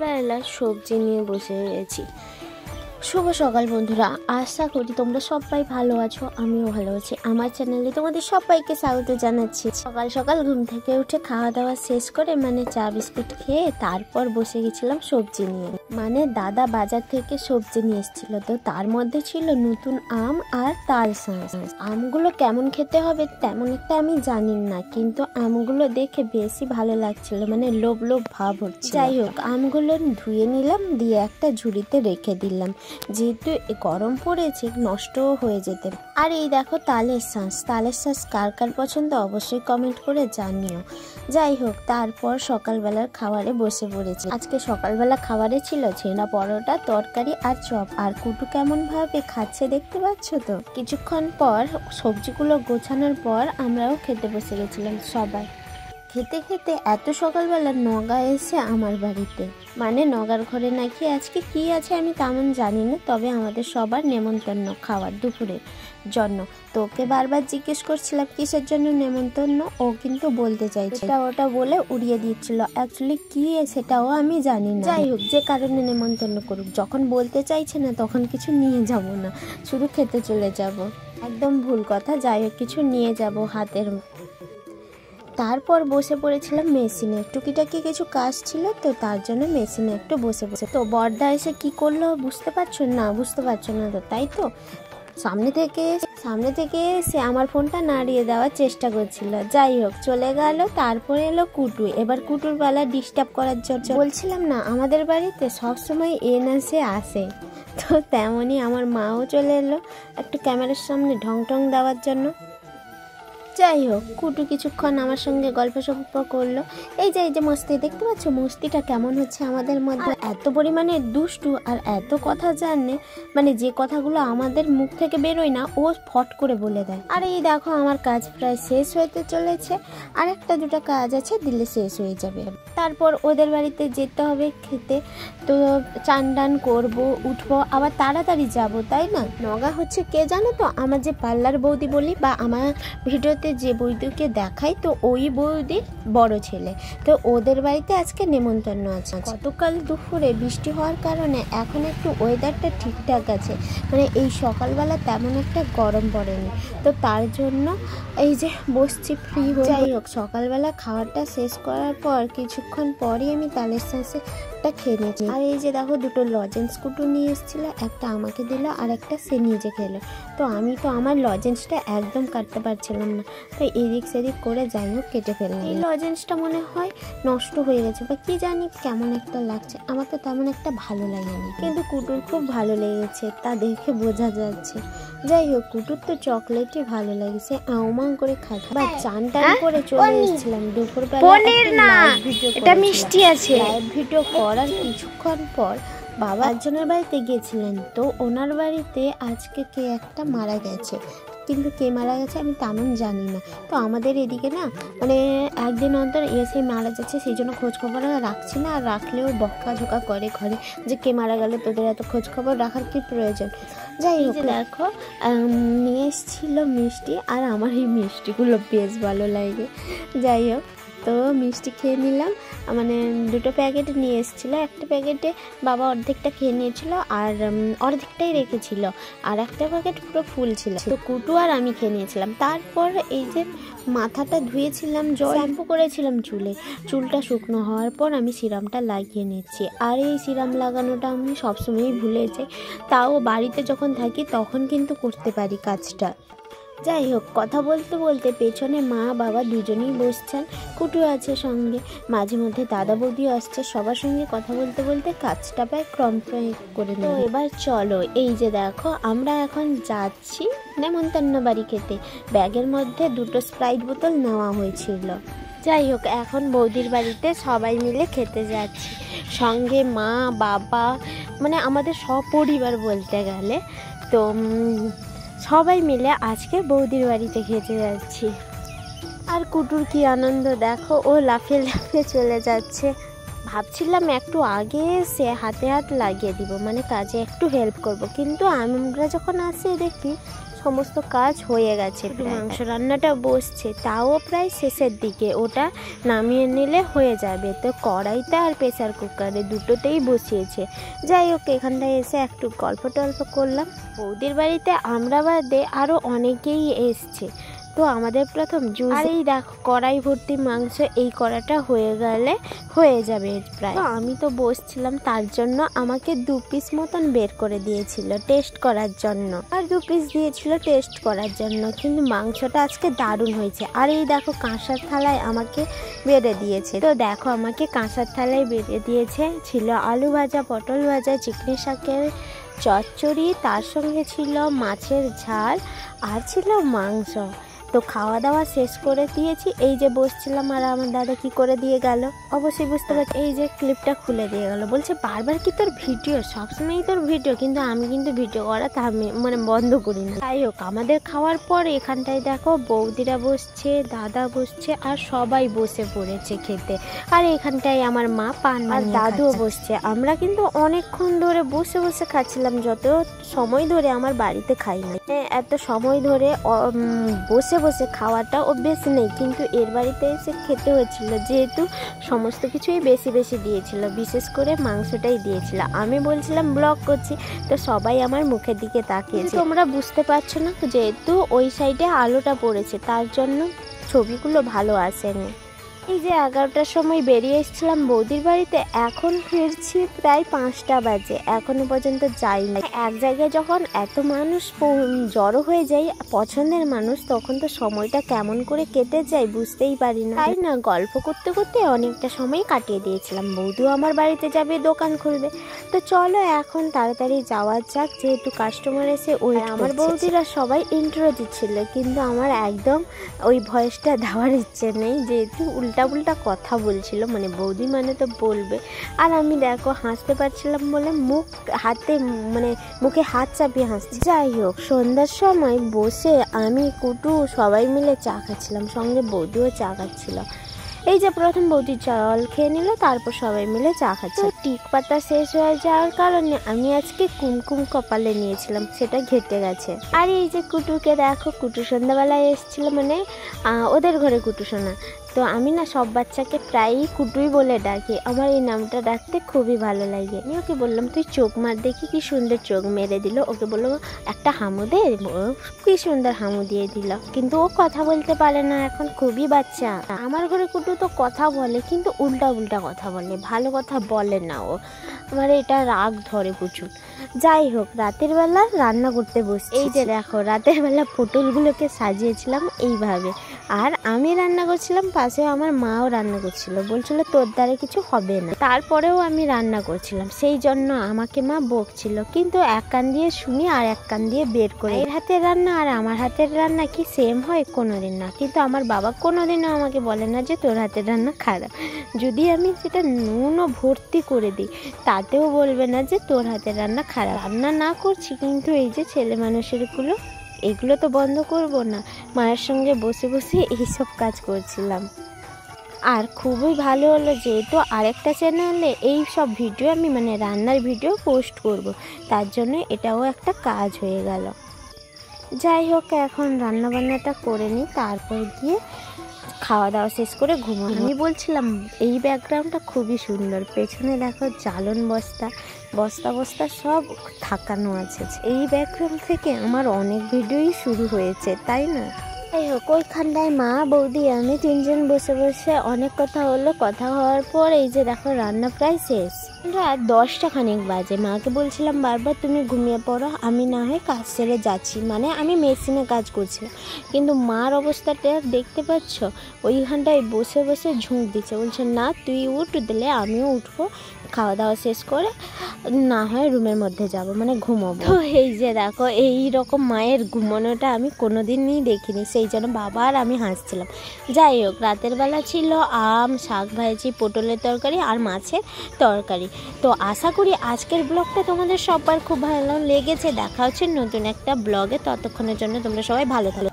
সকালবেলা সবজি নিয়ে বসে রয়েছি। শুভ সকাল বন্ধুরা, আশা করি তোমরা সবাই ভালো আছো, আমিও ভালো আছি। আমার চ্যানেলে তোমাদের সবাইকে স্বাগত জানাচ্ছি। সকাল সকাল ঘুম থেকে উঠে খাওয়া দাওয়া শেষ করে চা বিস্কুট খেয়ে তারপর বসে গেছিলাম সবজি নিয়ে। দাদা বাজার থেকে সবজি নিয়ে এসেছিল, তো তার মধ্যে ছিল নতুন আম আর তালশাঁস। আমগুলো কেমন খেতে হবে তেমন একটা আমি জানি না, কিন্তু আমগুলো দেখে বেশি ভালো লাগছিল, লোভ লোভ ভাব হচ্ছে। যাই হোক, আমগুলো ধুয়ে নিলাম, দিয়ে একটা ঝুড়িতে রেখে দিলাম, যেহেতু গরম পড়েছে নষ্টও হয়ে যেতে। আর এই দেখো তালের শাঁস কার কার পছন্দ অবশ্যই কমেন্ট করে জানিও। যাই হোক, তারপর সকালবেলার খাবারে বসে পড়েছি। আজকে সকালবেলা খাবারে ছিল ছেনা পরোটা, তরকারি আর চপ। আর কুটু কেমন ভাবে খাচ্ছে দেখতে পাচ্ছ তো। কিছুক্ষণ পর সবজিগুলো গোছানোর পর আমরাও খেতে বসে গেছিলাম সবাই। খেতে খেতে এত সকালবেলা নগা এসে আমার বাড়িতে, নগার ঘরে নাকি আজকে কি আছে আমি তেমন জানি না, তবে আমাদের সবার নেমন্তন্ন খাওয়ার দুপুরের জন্য। তো ওকে বারবার জিজ্ঞেস করছিলাম কিসের জন্য নেমন্তন্ন, ও কিন্তু বলতে চাইছে, ওটা বলে উড়িয়ে দিচ্ছিল। অ্যাকচুয়ালি কি সেটাও আমি জানি না। যাই হোক, যে কারণে নেমন্তন্ন করুক, যখন বলতে চাইছে না তখন কিছু নিয়ে যাব না, শুধু খেতে চলে যাব। একদম ভুল কথা। যাই হোক, কিছু নিয়ে যাব হাতের। তারপর বসে পড়েছিলাম মেশিনে, টুকিটাকি কিছু কাজ ছিল, তো তার জন্য মেশিনে একটু বসে তো বর্দা এসে কি করলো বুঝতে পারছো না তো, তাই তো সামনে থেকে সে আমার ফোনটা নাড়িয়ে দেওয়ার চেষ্টা করছিল। যাই হোক, চলে গেল। তারপরে এলো কুটু। এবার কুটুর বেলা ডিস্টার্ব করার জন্য বলছিলাম না, আমাদের বাড়িতে সবসময় এ না সে আসে, তো তেমনই আমার মাও চলে এলো একটু ক্যামেরার সামনে ঢং ঢং দেওয়ার জন্য। যাই হোক, কুটু কিছুক্ষণ আমার সঙ্গে গল্প সল্প করলো। এই যে মস্তি দেখতে পাচ্ছ, মস্তিটা কেমন হচ্ছে আমাদের মধ্যে। এত পরিমাণে দুষ্টু আর এত কথা জানে, যে কথাগুলো আমাদের মুখ থেকে বেরোয় না ও ফট করে বলে দেয়। আর এই দেখো, আমার কাজ প্রায় শেষ হতে চলেছে, আর একটা দুটো কাজ আছে, দিলে শেষ হয়ে যাবে। তারপর ওদের বাড়িতে যেতে হবে খেতে, তো চান টান করবো, উঠবো, আবার তাড়াতাড়ি যাব, তাই না। নগা হচ্ছে কে জানো তো, আমার যে পার্লার বৌদি বলি বা আমার ভিডিওতে যে বৌদিকে দেখাই, তো ওই বৌদির বড় ছেলে। তো ওদের বাড়িতে আজকে নেমন্তন্ন আছে। গতকাল দুপুরে বৃষ্টি হওয়ার কারণে এখন একটু ওয়েদারটা ঠিকঠাক আছে, এই সকালবেলা তেমন একটা গরম পড়েনি, তো তার জন্য এই যে বসছি ফ্রি হয়ে। যাই হোক, সকালবেলা খাওয়াটা শেষ করার পর কিছুক্ষণ পরই আমি তালের শাঁসটা খেয়ে নিয়েছি। আর এই যে দেখো, দুটো লজেন্স কুটু নিয়ে এসেছিল, একটা আমাকে দিল আর একটা সে নিজে খেলো। তো আমি তো আমার লজেন্সটা একদম কাটতে পারছিলাম না, তো এদিক সেদিক করে যাই হোক কেটে ফেললাম। এই লজেন্সটা মনে হয় নষ্ট হয়ে গেছে বা কি জানি, কেমন একটা লাগছে। আমার তো তেমন একটা ভালো লাগেনি, কিন্তু কুটুর খুব ভালো লেগেছে, তা দেখে বোঝা যাচ্ছে। যাই হোক, কুটুর তো চকলেটই ভালো লাগছে, আউমাং করে খাচ্ছে। বা চান টান করে চলে এসেছিলাম দুপুরবেলা। এটা মিষ্টি আছে। লাইভ ভিডিও করার কিছুক্ষণ পর বাবা একজনের বাড়িতে গেছিলেন, তো ওনার বাড়িতে আজকে কে একটা মারা গেছে, কিন্তু কে মারা গেছে আমি তেমন জানি না। তো আমাদের এদিকে না একদিন অন্তর এসে মারা যাচ্ছে, সেই জন্য খোঁজখবর রাখছি না, আর রাখলেও বক্কা ঝোঁকা করে ঘরে যে কে মারা গেল, তোদের এত খোঁজখবর রাখার কি প্রয়োজন। যাই হোক, দেখো নিয়ে এসেছিল মিষ্টি, আর আমার এই মিষ্টিগুলো বেশ ভালো লাগে। যাই হোক, তো মিষ্টি খেয়ে নিলাম, দুটো প্যাকেট নিয়ে এসেছিলো। একটা প্যাকেটে বাবা অর্ধেকটা খেয়ে নিয়েছিল আর অর্ধেকটাই রেখেছিল, আর একটা প্যাকেট পুরো ফুল ছিল, তো কুটু আর আমি খেয়ে নিয়েছিলাম। তারপর এই যে মাথাটা ধুয়েছিলাম, শ্যাম্পু করেছিলাম চুলটা শুকনো হওয়ার পর আমি সিরামটা লাগিয়ে নিচ্ছি। আর এই সিরাম লাগানোটা আমি সবসময়ই ভুলে যাই, তাও বাড়িতে যখন থাকি তখন কিন্তু করতে পারি কাজটা। যাই হোক, কথা বলতে বলতে পেছনে মা বাবা দুজনেই বসছেন, কুটু আছে সঙ্গে, মাঝে মধ্যে দাদা বৌদিও আসছে। সবার সঙ্গে কথা বলতে বলতে কাজটা প্রায় কমপ্লিট করে নেব। এবার চলো, এই যে দেখো, আমরা এখন যাচ্ছি নেমন্তন্ন বাড়ি খেতে। ব্যাগের মধ্যে দুটো স্প্রাইট বোতল নেওয়া হয়েছিল। যাই হোক, এখন বৌদির বাড়িতে সবাই মিলে খেতে যাচ্ছি, সঙ্গে মা বাবা, আমাদের সপরিবার বলতে গেলে। তো সবাই মিলে আজকে বৌদির বাড়িতে খেতে যাচ্ছি। আর কুটুর কি আনন্দ দেখো, ও লাফিয়ে লাফিয়ে চলে যাচ্ছে। ভাবছিলাম একটু আগে সে হাতে হাত লাগিয়ে দিব, কাজে একটু হেল্প করব, কিন্তু আমরা যখন আসি দেখি সমস্ত কাজ হয়ে গেছে, মাংস রান্নাটা বসছে, তাও প্রায় শেষের দিকে, ওটা নামিয়ে নিলে হয়ে যাবে। তো কড়াইতে আর প্রেসার কুকারে দুটোতেই বসিয়েছে। যাই হোক, এখানটায় এসে একটু গল্প টল্প করলাম। বৌদির বাড়িতে আমরা বাদে আরও অনেকেই এসছে, তো আমাদের প্রথম জুস। আর এই দেখো কড়াই ভর্তি মাংস, এই কড়াটা হয়ে গেলে হয়ে যাবে প্রায়। তো আমি তো বসছিলাম, তার জন্য আমাকে 2 পিস মতন বের করে দিয়েছিল টেস্ট করার জন্য, আর 2 পিস দিয়েছিল টেস্ট করার জন্য। কিন্তু মাংসটা আজকে দারুণ হয়েছে। আর এই দেখো কাঁসার থালায় আমাকে বেড়ে দিয়েছে। তো দেখো আমাকে কাঁসার থালায় বেড়ে দিয়েছে, ছিল আলু ভাজা, পটল ভাজা, চিকনি শাকের চচ্চড়ি, তার সঙ্গে ছিল মাছের ঝাল, আর ছিল মাংস। তো খাওয়া দাওয়া শেষ করে দিয়েছি, এই যে বসছিলাম, আর আমার দাদা কি করে দিয়ে গেল অবশ্যই বুঝতে পারছি। এই যে ক্লিপটা খুলে দিয়ে গেল, বলছে বারবার কি তোর ভিডিও, সবসময়ই তোর ভিডিও। কিন্তু আমি কিন্তু ভিডিও করা মানে বন্ধ করি না। যাই হোক, আমাদের খাওয়ার পর এখানটায় দেখো বৌদিরা বসছে, দাদা বসছে, আর সবাই বসে পড়েছে খেতে। আর এখানটায় আমার মা পান, আর দাদুও বসছে। আমরা কিন্তু অনেকক্ষণ ধরে বসে বসে খাচ্ছিলাম, যত সময় ধরে আমার বাড়িতে খাই না। এত সময় ধরে বসে বসে খাওয়াটা অভ্যেস নেই, কিন্তু এর বাড়িতে এসে খেতে হচ্ছিল, যেহেতু সমস্ত কিছুই বেশি বেশি দিয়েছিল, বিশেষ করে মাংসটাই দিয়েছিল। আমি বলছিলাম ব্লগ করছি, তো সবাই আমার মুখের দিকে তাকিয়েছে। তোমরা বুঝতে পারছো না, যেহেতু ওই সাইডে আলোটা পড়েছে, তার জন্য ছবিগুলো ভালো আসেনি। এই যে 11টার সময় বেরিয়ে এসেছিলাম বৌদির বাড়িতে, এখন ফিরছি প্রায় 5টা বাজে, এখনো পর্যন্ত যাই না। এক জায়গায় যখন এত মানুষ জড়ো হয়ে যায়, পছন্দের মানুষ, তখন তো সময়টা কেমন করে কেটে যায় বুঝতেই পারি না, তাই না? গল্প করতে করতে অনেকটা সময় কাটিয়ে দিয়েছিলাম। বৌদিও আমার বাড়িতে যাবে, দোকান খুলবে, তো চলো এখন তাড়াতাড়ি যাওয়া যাক, যেহেতু কাস্টমার এসে ওই আমার বৌদিরা সবাই ইন্ট্রো দিচ্ছিল, কিন্তু আমার একদম ওই ভয়েসটা দেওয়ার ইচ্ছে নেই, যেহেতু উল্টা কথা বলছিল, মানে বৌদি মানে তো বলবে। আর আমি দেখো হাসতে পারছিলাম বলে মুখে হাত চাপিয়ে হাসছি। যাই হোক, সন্ধ্যার সময় বসে আমি কুটু সবাই মিলে চা খাচ্ছিলাম, সঙ্গে বৌদিও চা খাচ্ছিল। এই যে প্রথম বৌদি জল খেয়ে নিল, তারপর সবাই মিলে চা খাচ্ছে। টিক পাতা শেষ হয়ে যাওয়ার কারণে আমি আজকে কুমকুম কপালে নিয়েছিলাম, সেটা ঘেটে গেছে। আর এই যে কুটুকে দেখো, কুটু সন্ধ্যাবেলায় এসেছিল, মানে ওদের ঘরে কুটু শোনা। তো আমি না সব বাচ্চাকে প্রায়ই কুটুই বলে ডাকি, আমার এই নামটা ডাকতে খুবই ভালো লাগে। আমি ওকে বললাম তুই চোখ মার দেখি, কি সুন্দর চোখ মেরে দিল। ওকে বললো একটা হামু দে, কি সুন্দর হামু দিয়ে দিল। কিন্তু ও কথা বলতে পারে না এখন, খুবই বাচ্চা। আমার ঘরে কুটু তো কথা বলে, কিন্তু উল্টা কথা বলে, ভালো কথা বলে না ও। আমার এটা রাগ ধরে প্রচুর। যাই হোক, রাতের বেলা রান্না করতে বসছি। এই যে দেখো, রাতের বেলা পটলগুলোকে সাজিয়েছিলাম এইভাবে, আর আমি রান্না করছিলাম, পাশে আমার মাও রান্না করছিল, বলছিল তোর দ্বারা কিছু হবে না। তারপরেও আমি রান্না করছিলাম, সেই জন্য আমাকে মা বকছিল, কিন্তু এক কান দিয়ে শুনি আর এক কান দিয়ে বের করে। এর হাতের রান্না আর আমার হাতের রান্না কি সেম হয়? কোনোদিন না। কিন্তু আমার বাবা কোনোদিনও আমাকে বলে না যে তোর হাতের রান্না খারাপ। যদি আমি সেটা নুনও ভর্তি করে দিই, তাতেও বলবে না যে তোর হাতের রান্না খারাপ। রান্না না করছি, কিন্তু এই যে ছেলে মানুষেরগুলো, এগুলো তো বন্ধ করব না। মায়ের সঙ্গে বসে বসে এইসব কাজ করছিলাম। আর খুবই ভালো হলো, যেহেতু আরেকটা চ্যানেলে এই সব ভিডিও আমি মানে রান্নার ভিডিও পোস্ট করব, তার জন্য এটাও একটা কাজ হয়ে গেল। যাই হোক, এখন রান্নাবান্নাটা করে নিই, তারপর গিয়ে খাওয়া দাওয়া শেষ করে ঘুমাবো। আমি বলছিলাম এই ব্যাকগ্রাউন্ডটা খুবই সুন্দর, পেছনে দেখো জ্বালন বস্তা সব থাকানো আছে। এই ব্যাকগ্রাউন্ড থেকে আমার অনেক ভিডিওই শুরু হয়েছে, তাই না? যাই হোক, ওইখানটায় মা বৌদি আমি 3জন বসে বসে অনেক কথা হলো। কথা হওয়ার পর এই যে দেখো রান্না প্রায় শেষ, রাত 10টা খানিক বাজে। মাকে বলছিলাম বারবার তুমি ঘুমিয়ে পড়ো, আমি না হয় কাজ ছেড়ে যাচ্ছি, মানে আমি মেশিনে কাজ করছিলাম। কিন্তু মার অবস্থাটা দেখতে পাচ্ছ, ওইখানটায় বসে বসে ঝুঁক দিচ্ছে, বলছে না তুই উঠ, দিলে আমিও উঠবো, খাওয়া দাওয়া শেষ করে না হয় রুমের মধ্যে যাব, মানে ঘুমোবো। তো এই যে দেখো, এই রকম মায়ের ঘুমানোটা আমি কোনোদিনই দেখিনি, সেই জন্য বাবা আর আমি হাসছিলাম। যাই হোক, রাতের বেলা ছিল আম, শাক ভাজি, পটলের তরকারি আর মাছের তরকারি। তো আশা করি আজকের ব্লগটা তোমাদের সবার খুব ভালো লেগেছে। দেখা হচ্ছে নতুন একটা ব্লগে, ততক্ষণের জন্য তোমরা সবাই ভালো থাকো।